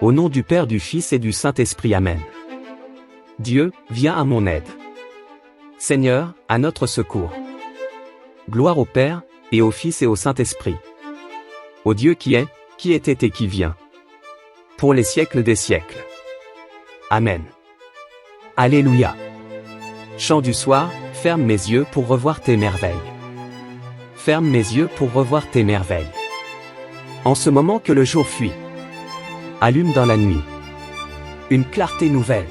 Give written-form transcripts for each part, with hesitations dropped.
Au nom du Père, du Fils et du Saint-Esprit. Amen. Dieu, viens à mon aide. Seigneur, à notre secours. Gloire au Père, et au Fils et au Saint-Esprit. Au Dieu qui est, qui était et qui vient. Pour les siècles des siècles. Amen. Alléluia. Chant du soir, ferme mes yeux pour revoir tes merveilles. Ferme mes yeux pour revoir tes merveilles. En ce moment que le jour fuit. Allume dans la nuit une clarté nouvelle.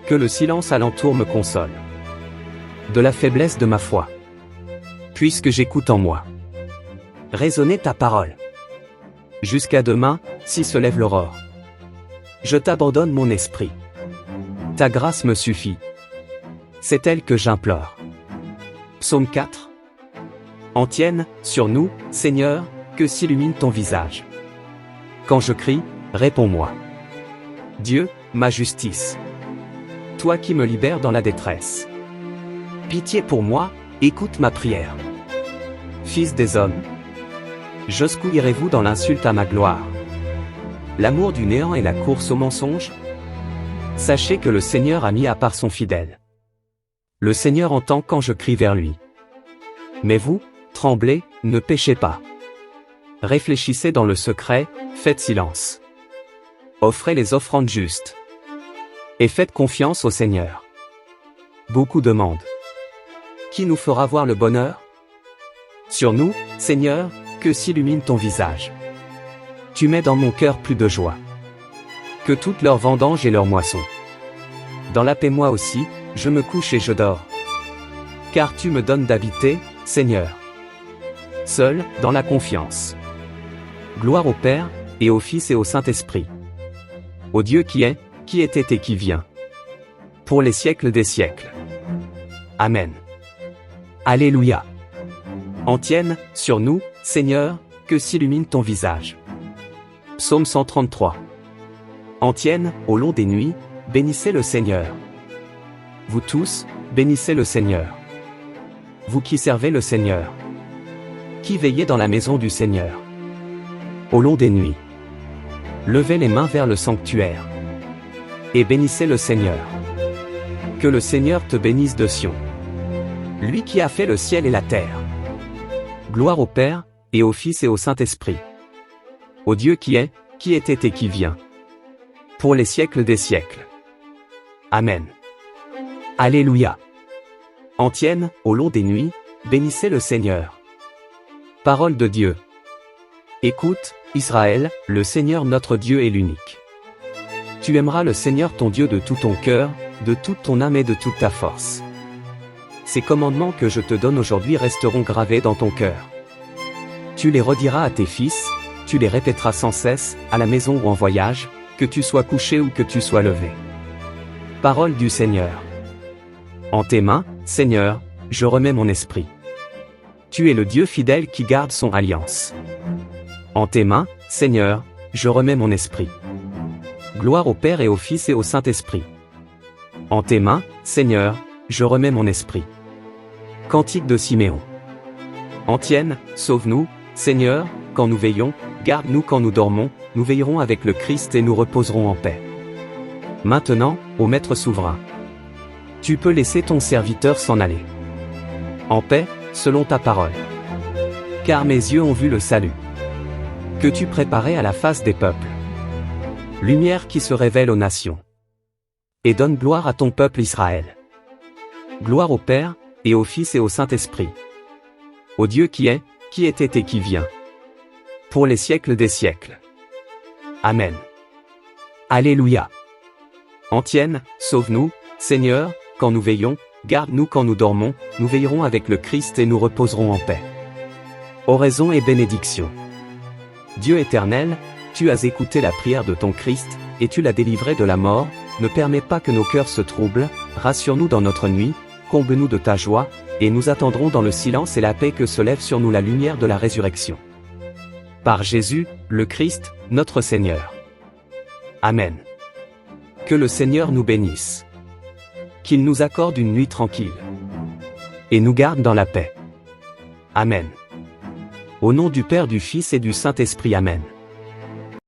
Que le silence alentour me console. De la faiblesse de ma foi. Puisque j'écoute en moi résonner ta parole. Jusqu'à demain, si se lève l'aurore. Je t'abandonne mon esprit. Ta grâce me suffit. C'est elle que j'implore. Psaume 4. En tienne, sur nous, Seigneur, que s'illumine ton visage. Quand je crie, réponds-moi. Dieu, ma justice. Toi qui me libères dans la détresse. Pitié pour moi, écoute ma prière. Fils des hommes. Jusqu'où irez-vous dans l'insulte à ma gloire? L'amour du néant et la course au mensonge? Sachez que le Seigneur a mis à part son fidèle. Le Seigneur entend quand je crie vers lui. Mais vous, tremblez, ne péchez pas. Réfléchissez dans le secret, faites silence. Offrez les offrandes justes. Et faites confiance au Seigneur. Beaucoup demandent. Qui nous fera voir le bonheur? Sur nous, Seigneur, que s'illumine ton visage. Tu mets dans mon cœur plus de joie que toutes leurs vendanges et leurs moissons. Dans la paix moi aussi, je me couche et je dors. Car tu me donnes d'habiter, Seigneur. Seul, dans la confiance. Gloire au Père, et au Fils et au Saint-Esprit. Au Dieu qui est, qui était et qui vient. Pour les siècles des siècles. Amen. Alléluia. En tienne, sur nous, Seigneur, que s'illumine ton visage. Psaume 133. En tienne, au long des nuits, bénissez le Seigneur. Vous tous, bénissez le Seigneur. Vous qui servez le Seigneur. Qui veillez dans la maison du Seigneur. Au long des nuits. Levez les mains vers le sanctuaire. Et bénissez le Seigneur. Que le Seigneur te bénisse de Sion. Lui qui a fait le ciel et la terre. Gloire au Père, et au Fils et au Saint-Esprit. Au Dieu qui est, qui était et qui vient. Pour les siècles des siècles. Amen. Alléluia. En tienne, au long des nuits, bénissez le Seigneur. Parole de Dieu. Écoute, Israël, le Seigneur notre Dieu est l'unique. Tu aimeras le Seigneur ton Dieu de tout ton cœur, de toute ton âme et de toute ta force. Ces commandements que je te donne aujourd'hui resteront gravés dans ton cœur. Tu les rediras à tes fils, tu les répéteras sans cesse, à la maison ou en voyage, que tu sois couché ou que tu sois levé. Parole du Seigneur. En tes mains, Seigneur, je remets mon esprit. Tu es le Dieu fidèle qui garde son alliance. En tes mains, Seigneur, je remets mon esprit. Gloire au Père et au Fils et au Saint-Esprit. En tes mains, Seigneur, je remets mon esprit. Cantique de Siméon. En tienne, sauve-nous, Seigneur, quand nous veillons, garde-nous quand nous dormons, nous veillerons avec le Christ et nous reposerons en paix. Maintenant, ô Maître souverain, tu peux laisser ton serviteur s'en aller. En paix, selon ta parole. Car mes yeux ont vu le salut que tu préparais à la face des peuples. Lumière qui se révèle aux nations. Et donne gloire à ton peuple Israël. Gloire au Père, et au Fils et au Saint-Esprit. Au Dieu qui est, qui était et qui vient. Pour les siècles des siècles. Amen. Alléluia. En tienne, sauve-nous, Seigneur, quand nous veillons, garde-nous quand nous dormons, nous veillerons avec le Christ et nous reposerons en paix. Oraison et bénédiction. Dieu éternel, tu as écouté la prière de ton Christ, et tu l'as délivré de la mort, ne permets pas que nos cœurs se troublent, rassure-nous dans notre nuit, comble-nous de ta joie, et nous attendrons dans le silence et la paix que se lève sur nous la lumière de la résurrection. Par Jésus, le Christ, notre Seigneur. Amen. Que le Seigneur nous bénisse. Qu'il nous accorde une nuit tranquille. Et nous garde dans la paix. Amen. Au nom du Père, du Fils et du Saint-Esprit. Amen.